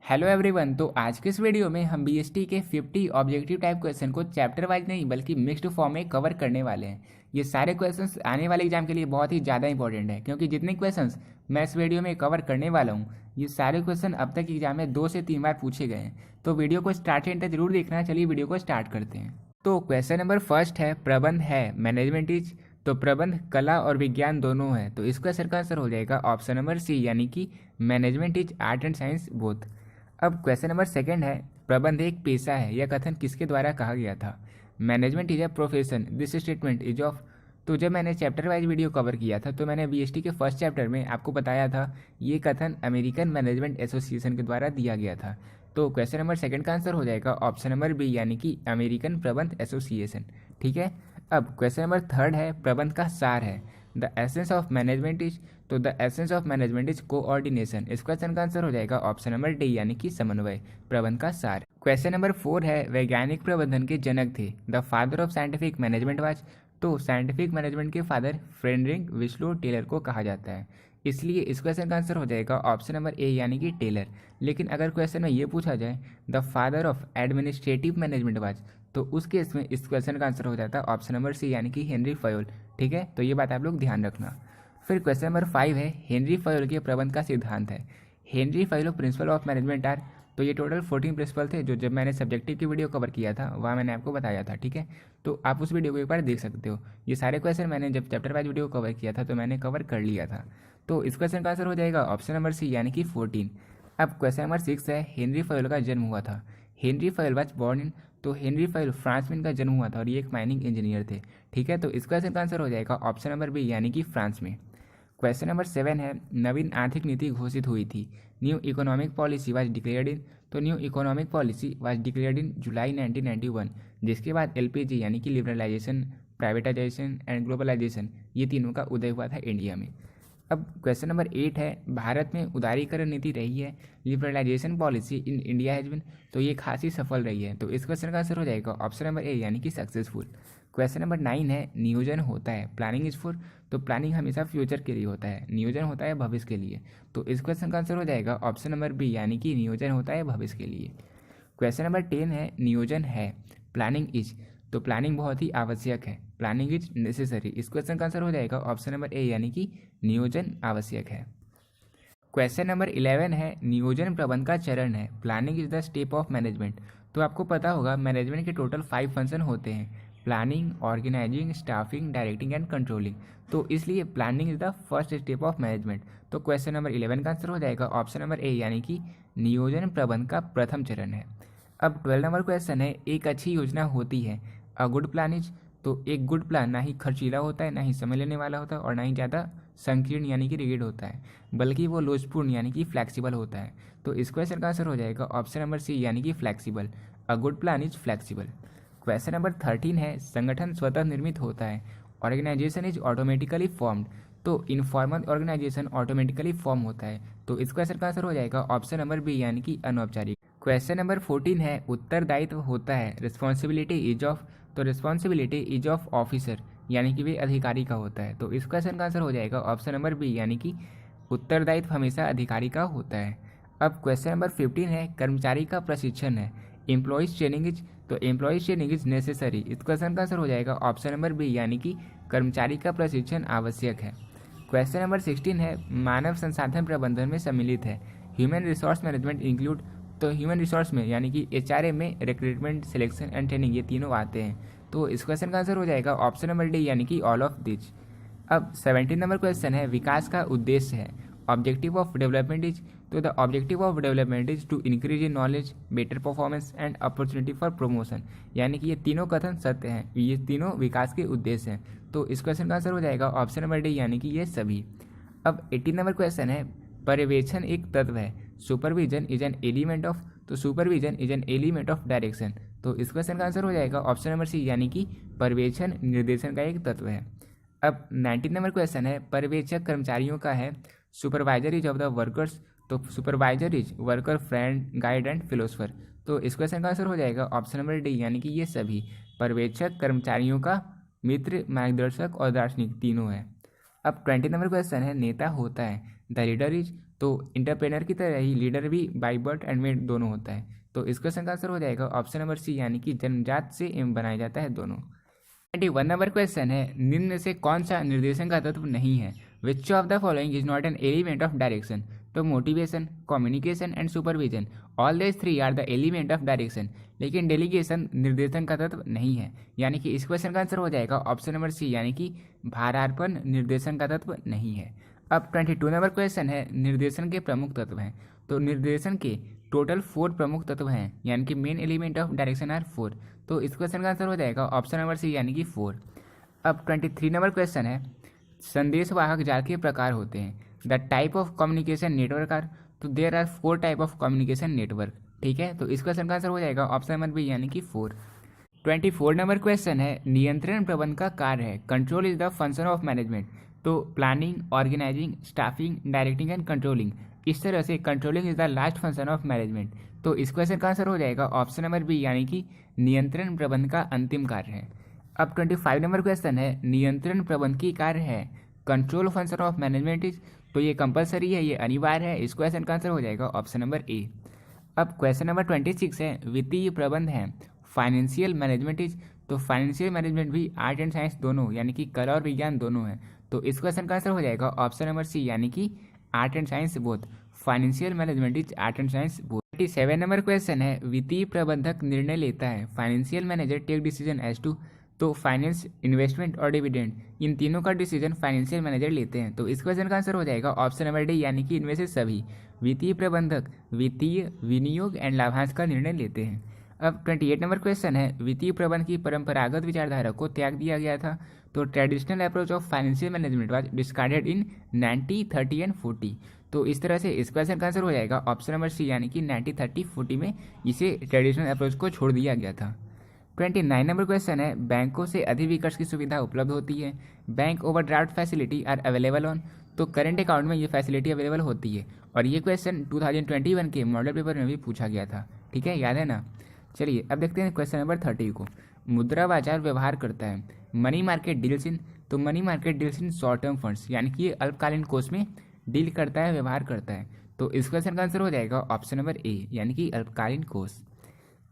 Hello everyone. तो आज के इस वीडियो में हम बीएसटी के 50 ऑब्जेक्टिव टाइप क्वेश्चन को चैप्टर वाइज नहीं बल्कि मिक्स्ड फॉर्म में कवर करने वाले हैं। ये सारे क्वेश्चंस आने वाले एग्जाम के लिए बहुत ही ज़्यादा इंपॉर्टेंट है, क्योंकि जितने क्वेश्चंस मैं इस वीडियो में कवर करने वाला हूँ ये सारे क्वेश्चन अब तक एग्जाम में 2 से 3 बार पूछे गए हैं। तो वीडियो को स्टार्ट एंड तक जरूर देखना। चलिए वीडियो को स्टार्ट करते हैं। तो क्वेश्चन नंबर फर्स्ट है, प्रबंध है मैनेजमेंट इज। तो प्रबंध कला और विज्ञान दोनों है, तो इसका आंसर का आंसर हो जाएगा ऑप्शन नंबर सी, यानी कि management is art and science both. अब क्वेश्चन नंबर सेकंड है, प्रबंध एक पेशा है, यह कथन किसके द्वारा कहा गया था? Management is a profession, this statement is of. तो जब मैंने चैप्टर वाइज वीडियो कवर किया था तो मैंने बीएसटी के फर्स्ट चैप्टर में आपको बताया था ये कथन अमेरिकन मैनेजमेंट एसोसिएशन के द्वारा दिया गया था। तो क्वेश्चन नंबर सेकंड का आंसर हो जाएगा ऑप्शन नंबर बी, यानी कि अमेरिकन प्रबंध एसोसिएशन। ठीक है। अब क्वेश्चन नंबर थर्ड है, प्रबंध का सार है, the essence of management is. तो the essence of management is coordination. इस क्वेश्चन का आंसर हो जाएगा ऑप्शन नंबर डी, यानी कि समन्वय, प्रबंध का सार। क्वेश्चन नंबर 4 है, वैज्ञानिक प्रबंधन के जनक थे, the father of scientific management was. तो साइंटिफिक मैनेजमेंट के फादर फ्रेडरिक विस्लो टेलर को कहा जाता है, इसलिए इस क्वेश्चन का आंसर हो जाएगा ऑप्शन नंबर ए, यानी कि टेलर। लेकिन अगर क्वेश्चन में ये पूछा जाए the father of administrative management was, तो उस केस में इस क्वेश्चन का आंसर हो जाता है ऑप्शन नंबर सी, यानी कि हेनरी फयोल। ठीक है, तो ये बात आप लोग ध्यान रखना। फिर क्वेश्चन नंबर 5 है, हेनरी फयोल के प्रबंध का सिद्धांत है, Henri Fayol principle of management are. तो ये टोटल 14 प्रिंसिपल थे, जो जब मैंने सब्जेक्टिव की वीडियो कवर किया था वहाँ मैंने आपको बताया था। ठीक है, तो आप उस वीडियो को एक बार देख सकते हो। ये सारे क्वेश्चन मैंने जब चैप्टर वाइज वीडियो कवर किया था तो मैंने कवर कर लिया था। तो इस क्वेश्चन का आंसर हो जाएगा ऑप्शन नंबर सी, यानी कि 14। अब क्वेश्चन नंबर 6 है, हेनरी फयोल का जन्म हुआ था, Henry Fayol was born in. तो हेनरी फयोल फ्रांस में इनका जन्म हुआ था और ये एक माइनिंग इंजीनियर थे। ठीक है, तो इस क्वेश्चन का आंसर हो जाएगा ऑप्शन नंबर बी, यानी कि फ्रांस में। क्वेश्चन नंबर 7 है, नवीन आर्थिक नीति घोषित हुई थी, new economic policy was declared in. तो new economic policy was declared in July 1991, जिसके बाद एलपीजी यानी कि लिबरलाइजेशन, प्राइवेटाइजेशन एंड ग्लोबलाइजेशन, ये तीनों का उदय हुआ था इंडिया में। अब क्वेश्चन नंबर 8 है, भारत में उदारीकरण नीति रही है, liberalisation policy in India has been. तो ये खासी सफल रही है, तो इस क्वेश्चन का आंसर हो जाएगा ऑप्शन नंबर ए, यानी कि सक्सेसफुल। क्वेश्चन नंबर 9 है, नियोजन होता है, प्लानिंग इज फॉर। तो प्लानिंग हमेशा फ्यूचर के लिए होता है, नियोजन होता है भविष्य के लिए। तो इस क्वेश्चन का आंसर हो जाएगा ऑप्शन नंबर बी, यानी कि नियोजन होता है भविष्य के लिए। क्वेश्चन नंबर 10 है, नियोजन है, प्लानिंग इज। तो प्लानिंग बहुत ही आवश्यक है, प्लानिंग इज नेसेसरी। इस क्वेश्चन का आंसर हो जाएगा ऑप्शन नंबर ए, यानी कि नियोजन आवश्यक है। क्वेश्चन नंबर 11 है, नियोजन प्रबंध का चरण है, planning is the step of management. तो आपको पता होगा मैनेजमेंट के टोटल 5 फंक्शन होते हैं, planning, organising, staffing, directing and controlling. तो इसलिए planning is the first step of management. तो क्वेश्चन नंबर 11 का आंसर हो जाएगा ऑप्शन नंबर ए, यानी कि नियोजन प्रबंध का प्रथम चरण है। अब 12 नंबर क्वेश्चन है, एक अच्छी योजना होती है, अ गुड प्लान इज। तो एक गुड प्लान ना ही खर्चीला होता है, ना ही समय लेने वाला होता है, और ना ही ज़्यादा संकीर्ण यानी कि रिगिड होता है, बल्कि वो लोचपूर्ण यानी कि फ्लैक्सीबल होता है। तो इस क्वेश्चन का आंसर हो जाएगा ऑप्शन नंबर सी, यानी कि flexible, a good plan is flexible. Question number 13 है, संगठन स्वतः निर्मित होता है, ऑर्गेनाइजेशन इज ऑटोमेटिकली फॉर्म्ड। तो इनफॉर्मल ऑर्गेनाइजेशन ऑटोमेटिकली फॉर्म होता है। तो इस क्वेश्चन का आंसर हो जाएगा ऑप्शन नंबर बी, यानी कि अनौपचारिक। क्वेश्चन नंबर 14 है, उत्तरदायित्व होता है, रिस्पॉन्सिबिलिटी इज ऑफ। तो रिस्पॉन्सिबिलिटी इज ऑफ ऑफिसर, यानी कि वे अधिकारी का होता है। तो इस क्वेश्चन का आंसर हो जाएगा ऑप्शन नंबर बी, यानी कि उत्तरदायित्व हमेशा अधिकारी का होता है। अब क्वेश्चन नंबर 15 है, कर्मचारी का प्रशिक्षण है, एम्प्लॉयज ट्रेनिंग इज। तो एम्प्लॉयज ट्रेनिंग इज नेसेसरी। इस क्वेश्चन का आंसर हो जाएगा ऑप्शन नंबर बी, यानी कि कर्मचारी का प्रशिक्षण आवश्यक है। क्वेश्चन नंबर 16 है, मानव संसाधन प्रबंधन में सम्मिलित है, ह्यूमन रिसोर्स मैनेजमेंट इंक्लूड। तो ह्यूमन रिसोर्स में यानी कि एचआरए में रिक्रूटमेंट, सिलेक्शन एंड ट्रेनिंग, ये तीनों आते हैं। तो इस क्वेश्चन का आंसर हो जाएगा ऑप्शन नंबर डी, यानी कि ऑल ऑफ दिस। अब 17 नंबर क्वेश्चन है, विकास का उद्देश्य है, ऑब्जेक्टिव ऑफ डेवलपमेंट इज। तो the objective of development is to increase in knowledge, better performance and opportunity for promotion. यानी कि ये तीनों कथन सत्य हैं, ये तीनों विकास के उद्देश्य हैं। तो इस क्वेश्चन का आंसर हो जाएगा ऑप्शन नंबर डी, यानी कि ये सभी। अब 18 नंबर क्वेश्चन है, पर्यवेक्षण एक तत्व है, supervision is an element of. तो supervision is an element of direction. तो इस क्वेश्चन का आंसर हो जाएगा ऑप्शन नंबर सी, यानी कि पर्यवेक्षण निर्देशन का एक तत्व है। अब 19 नंबर क्वेश्चन है, पर्यवेक्षक कर्मचारियों का है, supervisor is of the workers. तो supervisor is worker, friend, guide and philosopher. तो इस क्वेश्चन का आंसर हो जाएगा ऑप्शन नंबर डी, यानी कि ये सभी, पर्यवेक्षक कर्मचारियों का मित्र, मार्गदर्शक और दार्शनिक तीनों है। अब 20 नंबर क्वेश्चन है, नेता होता है, द लीडर इज, तो इंटरप्रेनर की तरह ही लीडर भी बाई बर्थ एंड मेड दोनों होता है। तो इस क्वेश्चन का आंसर हो जाएगा ऑप्शन नंबर सी, यानी कि जन्मजात से एवं बनाया जाता है दोनों। 21 नंबर क्वेश्चन है, निम्न में से कौन सा निर्देशन का तत्व नहीं है? Which of the following is not an element of direction? तो motivation, communication and supervision, all these three are the element of direction, लेकिन डेलीगेशन निर्देशन का तत्व नहीं है, यानी कि इस क्वेश्चन का आंसर हो जाएगा ऑप्शन नंबर सी, यानी कि भारार्पण निर्देशन का तत्व नहीं है। अब 22 नंबर क्वेश्चन है, निर्देशन के प्रमुख तत्व हैं। तो निर्देशन के टोटल 4 प्रमुख तत्व हैं, यानी कि main element of direction are 4। तो इस क्वेश्चन का आंसर हो जाएगा ऑप्शन नंबर सी, यानी कि 4। अब 23 नंबर क्वेश्चन है, संदेशवाहक जाल के प्रकार होते हैं। The type of communication network are, तो there are 4 type of communication network. ठीक है, तो इस क्वेश्चन का आंसर हो जाएगा ऑप्शन नंबर बी, यानी कि 4। 24 नंबर क्वेश्चन है, नियंत्रण प्रबंध का कार्य है। Control is the function of management. तो planning, organising, staffing, directing and controlling, इस तरह से controlling is the last function of management. तो इस क्वेश्चन का आंसर हो जाएगा ऑप्शन नंबर बी, यानी कि नियंत्रण प्रबंध का अंतिम कार्य है। अब 25 नंबर क्वेश्चन है, नियंत्रण प्रबंध की कार्य है control function of management is, तो ये कंपलसरी है, ये अनिवार्य है। इस क्वेश्चन का आंसर हो जाएगा ऑप्शन नंबर ए। अब क्वेश्चन नंबर 26 है, वित्तीय प्रबंध है फाइनेंशियल मैनेजमेंट इज, तो फाइनेंशियल मैनेजमेंट भी आर्ट एंड साइंस दोनों, यानी कि कला और विज्ञान दोनों है। तो इस क्वेश्चन का आंसर हो जाएगा ऑप्शन नंबर सी, यानी कि art and science both. Financial management is art and science both. 27 number question है, वित्तीय प्रबंधक निर्णय लेता है। Financial manager take decision as to, तो फाइनेंस, इन्वेस्टमेंट और डिविडेंड, इन तीनों का डिसीजन फाइनेंशियल मैनेजर लेते हैं। तो इस क्वेश्चन का आंसर हो जाएगा ऑप्शन नंबर डी, यानी कि इनमें से सभी। वित्तीय प्रबंधक वित्तीय विनियोग एंड लाभांश का निर्णय लेते हैं। अब 28 नंबर क्वेश्चन है, वित्तीय प्रबंध की परंपरागत विचारधारा को त्याग दिया गया था। तो traditional approach of financial management was discarded in 90, 30 and 40। तो इस तरह से इस क्वेश्चन का आंसर हो जाएगा ऑप्शन नंबर सी, यानी कि 90, 30, 40 में इसे ट्रेडिशनल अप्रोच को छोड़ दिया गया था। 29 नंबर क्वेश्चन है, बैंकों से अधिविकर्ष की सुविधा उपलब्ध होती है। Bank overdraft facility are available on, तो करंट अकाउंट में ये फैसिलिटी अवेलेबल होती है। और ये क्वेश्चन 2021 के मॉडल पेपर में भी पूछा गया था। ठीक है, याद है ना। चलिए अब देखते हैं क्वेश्चन नंबर 30 को। मुद्रा बाजार व्यवहार करता है मनी मार्केट डील्स इन, तो money market deals in short term funds, यानी कि ये अल्पकालीन कोष में डील करता है, व्यवहार करता है। तो इस क्वेश्चन का आंसर हो जाएगा ऑप्शन नंबर ए, यानी कि अल्पकालीन कोष।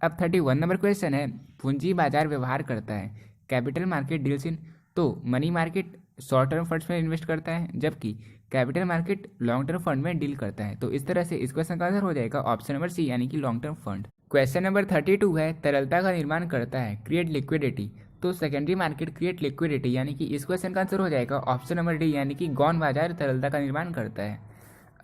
अब 31 नंबर क्वेश्चन है, पूंजी बाजार व्यवहार करता है कैपिटल मार्केट डील्स इन, तो money market short term funds में इन्वेस्ट करता है, जबकि capital market long term fund में डील करता है। तो इस तरह से इस क्वेश्चन का आंसर हो जाएगा ऑप्शन नंबर सी, यानी कि long term fund. Question number 32 है, तरलता का निर्माण करता है क्रिएट लिक्विडिटी, तो सेकेंडरी मार्केट क्रिएट लिक्विडिटी, यानी कि इस क्वेश्चन का आंसर हो जाएगा ऑप्शन नंबर डी, यानी कि गौण बाजार तरलता का निर्माण करता है।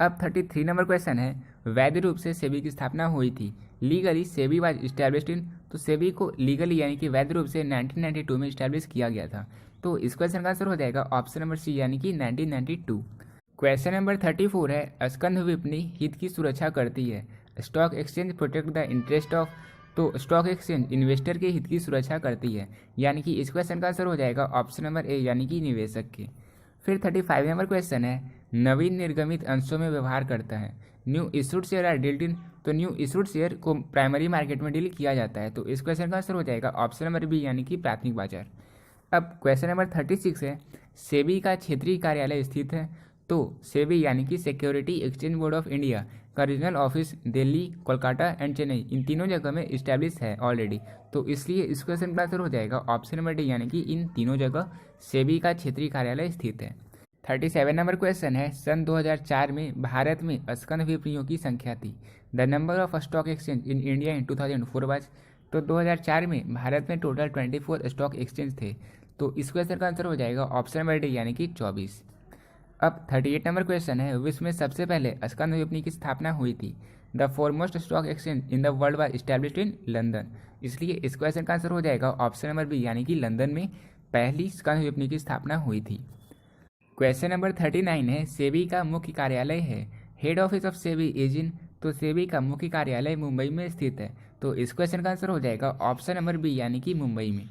अब 33 नंबर क्वेश्चन है, वैध रूप से सेबी की स्थापना हुई थी। Legally SEBI was established in, तो सेबी को लीगली यानी कि वैध रूप से 1992 में इस्टेब्लिश किया गया था। तो इस क्वेश्चन का आंसर हो जाएगा ऑप्शन नंबर सी, यानी कि 1992। क्वेश्चन नंबर 34 है, स्कंध विपणी हित की सुरक्षा करती है। Stock exchange protect the interest of, तो स्टॉक एक्सचेंज इन्वेस्टर के हित की सुरक्षा करती है, यानी कि इस क्वेश्चन का आंसर हो जाएगा ऑप्शन नंबर ए, यानी कि निवेशक के। फिर 35 नंबर क्वेश्चन है, नवीन निर्गमित अंशों में व्यवहार करता है। New issued share are dealt in, तो न्यू इशूड शेयर को प्राइमरी मार्केट में डील किया जाता है। तो इस क्वेश्चन का आंसर हो जाएगा ऑप्शन नंबर बी, यानी कि प्राथमिक बाजार। अब क्वेश्चन नंबर 36 है, सेबी का क्षेत्रीय कार्यालय स्थित है। तो सेबी यानी कि security exchange board of India का regional office Delhi, Kolkata and Chennai, इन तीनों जगह में इस्टेब्लिश है ऑलरेडी। तो इसलिए इस क्वेश्चन का आंसर हो जाएगा ऑप्शन नंबर डी, यानी कि इन तीनों जगह सेबी का क्षेत्रीय कार्यालय स्थित है। 37 नंबर क्वेश्चन है, सन 2004 में भारत में स्कंध विपणियों की संख्या थी। The number of stock exchange in India in 2004 was, तो 2004 में भारत में टोटल 24 स्टॉक एक्सचेंज थे। तो इस क्वेश्चन का आंसर हो जाएगा ऑप्शन नंबर डी, यानी कि 24। अब 38 नंबर क्वेश्चन है, विश्व में सबसे पहले स्कंध विपणि की स्थापना हुई थी। The foremost stock exchange in the world was established in London, इसलिए इस क्वेश्चन का आंसर हो जाएगा ऑप्शन नंबर बी, यानी कि लंदन में पहली स्कंध विपणि की स्थापना हुई थी। क्वेश्चन नंबर 39 है, सेबी का मुख्य कार्यालय है। Head office of SEBI is in, तो सेबी का मुख्य कार्यालय मुंबई में स्थित है। तो इस क्वेश्चन का आंसर हो जाएगा ऑप्शन नंबर बी, यानी कि मुंबई में।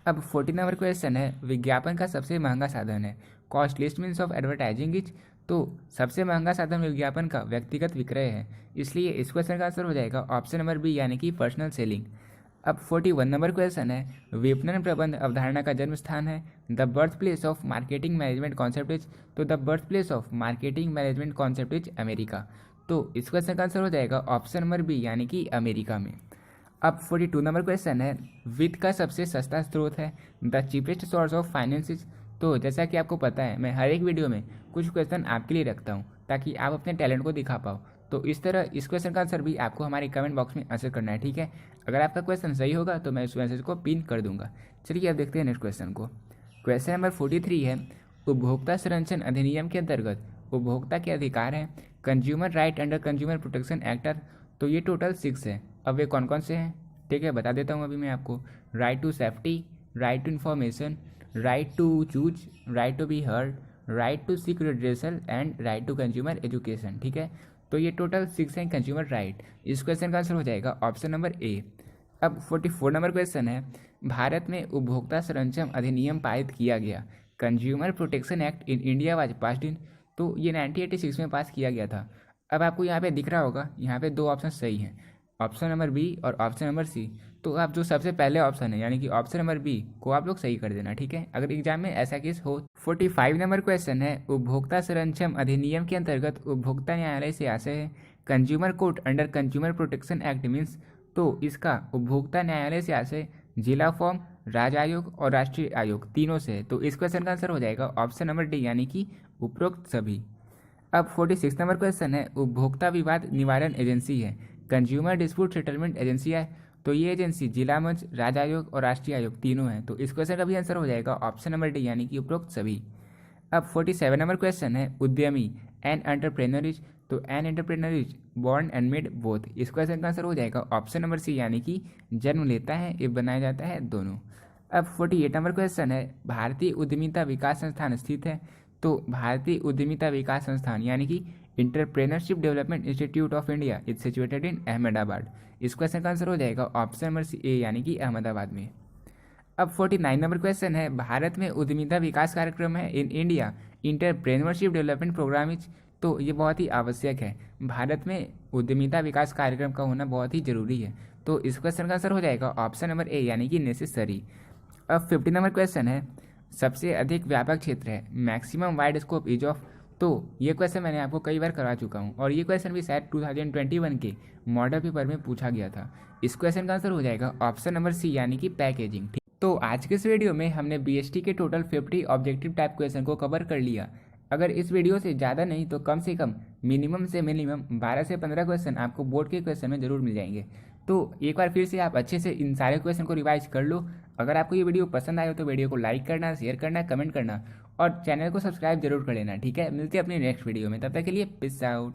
अब 40 नंबर क्वेश्चन है, विज्ञापन का सबसे महंगा साधन है। कॉस्टलिस्ट मीन्स ऑफ एडवर्टाइजिंग इज, तो सबसे महंगा साधन विज्ञापन का व्यक्तिगत विक्रय है, इसलिए इस क्वेश्चन का आंसर हो जाएगा ऑप्शन नंबर बी, यानी कि पर्सनल सेलिंग। अब 41 नंबर क्वेश्चन है, विपणन प्रबंध अवधारणा का जन्म स्थान है। The birth place of marketing management concept is, तो the birth place of marketing management concept is America. तो इस क्वेश्चन का आंसर हो जाएगा ऑप्शन नंबर बी यानी कि अमेरिका में। अब 42 नंबर क्वेश्चन है, वित्त का सबसे सस्ता स्रोत है। The cheapest source of finance. तो जैसा कि आपको पता है, मैं हर एक वीडियो में कुछ क्वेश्चन आपके लिए रखता हूँ ताकि आप अपने टैलेंट को दिखा पाओ। तो इस तरह इस क्वेश्चन का आंसर भी आपको हमारे कमेंट बॉक्स में आंसर करना है, ठीक है। अगर आपका क्वेश्चन सही होगा तो मैं उस मैसेज को पिन कर दूंगा। चलिए अब देखते हैं नेक्स्ट क्वेश्चन को। क्वेश्चन नंबर 43 है, उपभोक्ता संरक्षण अधिनियम के अंतर्गत उपभोक्ता के अधिकार हैं। Consumer right under consumer protection act. तो ये टोटल 6 है। अब वे कौन कौन से हैं, ठीक है, बता देता हूँ अभी मैं आपको। Right to safety, right to information, right to choose, right to be heard, right to seek redressal and right to consumer education, ठीक है। तो ये टोटल 6 हैं कंज्यूमर राइट। इस क्वेश्चन का आंसर हो जाएगा ऑप्शन नंबर ए। अब 44 नंबर क्वेश्चन है, भारत में उपभोक्ता संरक्षण अधिनियम पारित किया गया। Consumer protection act in India was passed in. तो ये 1986 में पास किया गया था। अब आपको यहाँ पे दिख रहा होगा, यहाँ पे 2 ऑप्शन सही हैं, ऑप्शन नंबर बी और ऑप्शन नंबर सी। तो आप जो सबसे पहले ऑप्शन है यानी कि ऑप्शन नंबर बी को आप लोग सही कर देना, ठीक है, अगर एग्जाम में ऐसा केस हो। 45 नंबर क्वेश्चन है, उपभोक्ता संरक्षण अधिनियम के अंतर्गत उपभोक्ता न्यायालय से आशय है। Consumer court under consumer protection act means. तो इसका उपभोक्ता न्यायालय से आशय जिला फॉर्म, राज्य आयोग और राष्ट्रीय आयोग तीनों से है। तो इस क्वेश्चन का आंसर हो जाएगा ऑप्शन नंबर डी यानी कि उपरोक्त सभी। अब 46 नंबर क्वेश्चन है, उपभोक्ता विवाद निवारण एजेंसी है। कंज्यूमर डिस्प्यूट सेटलमेंट एजेंसी है। तो ये एजेंसी जिला मंच, राज्य आयोग और राष्ट्रीय आयोग तीनों हैं। तो इस क्वेश्चन का भी आंसर हो जाएगा ऑप्शन नंबर डी यानी कि उपरोक्त सभी। अब 47 नंबर क्वेश्चन है, उद्यमी एन एंटरप्रेन्योर इज। तो an entrepreneur is born and made both. इस क्वेश्चन का आंसर हो जाएगा ऑप्शन नंबर सी यानी कि जन्म लेता है ये बनाया जाता है दोनों। अब 48 नंबर क्वेश्चन है, भारतीय उद्यमिता विकास संस्थान स्थित है। तो भारतीय उद्यमिता विकास संस्थान यानी कि entrepreneurship development institute of India is situated in Ahmedabad. इस क्वेश्चन का आंसर हो जाएगा ऑप्शन नंबर सी ए यानी कि अहमदाबाद में। अब 49 नंबर क्वेश्चन है, भारत में उद्यमिता विकास कार्यक्रम है in India entrepreneurship development programme is. तो ये बहुत ही आवश्यक है, भारत में उद्यमिता विकास कार्यक्रम का होना बहुत ही जरूरी है। तो इस क्वेश्चन का आंसर हो जाएगा ऑप्शन नंबर ए यानी कि नेसेसरी। अब 50 नंबर क्वेश्चन है, सबसे अधिक व्यापक क्षेत्र है, maximum wide scope is of. तो ये क्वेश्चन मैंने आपको कई बार करवा चुका हूँ और ये क्वेश्चन भी शायद 2021 के मॉडल पेपर में पूछा गया था। इस क्वेश्चन का आंसर हो जाएगा ऑप्शन नंबर सी यानी कि पैकेजिंग। तो आज के इस वीडियो में हमने बीएसटी के टोटल 50 ऑब्जेक्टिव टाइप क्वेश्चन को कवर कर लिया। अगर इस वीडियो से ज़्यादा नहीं तो कम से कम मिनिमम से मिनिमम 12 से 15 क्वेश्चन आपको बोर्ड के क्वेश्चन में जरूर मिल जाएंगे। तो एक बार फिर से आप अच्छे से इन सारे क्वेश्चन को रिवाइज कर लो। अगर आपको ये वीडियो पसंद आए तो वीडियो को लाइक करना, शेयर करना, कमेंट करना और चैनल को सब्सक्राइब जरूर कर लेना, ठीक है। मिलते हैं अपनी नेक्स्ट वीडियो में, तब तक के लिए पीस आउट।